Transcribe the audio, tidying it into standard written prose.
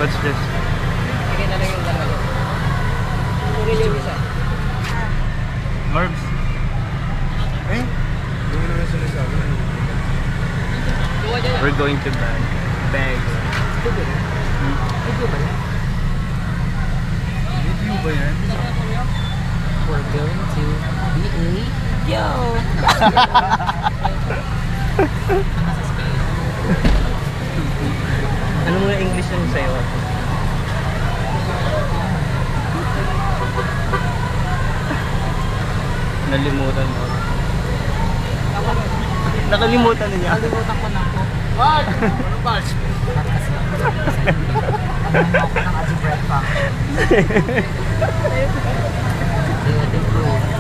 What's this? Sige na lang yung dalawa. Puri yung isa. Marbs. Eh? Yung naman sinasabi. We're going to buy bags. Video ba yan? Video ba yan? We're going to be a yo! Ano mga English yung sa'yo? Nalimutan mo. Nakalimutan na niya. Nakalimutan ko na po. Bart! Ano Bart? Ano ako ng Aji Bread pa. Thank you.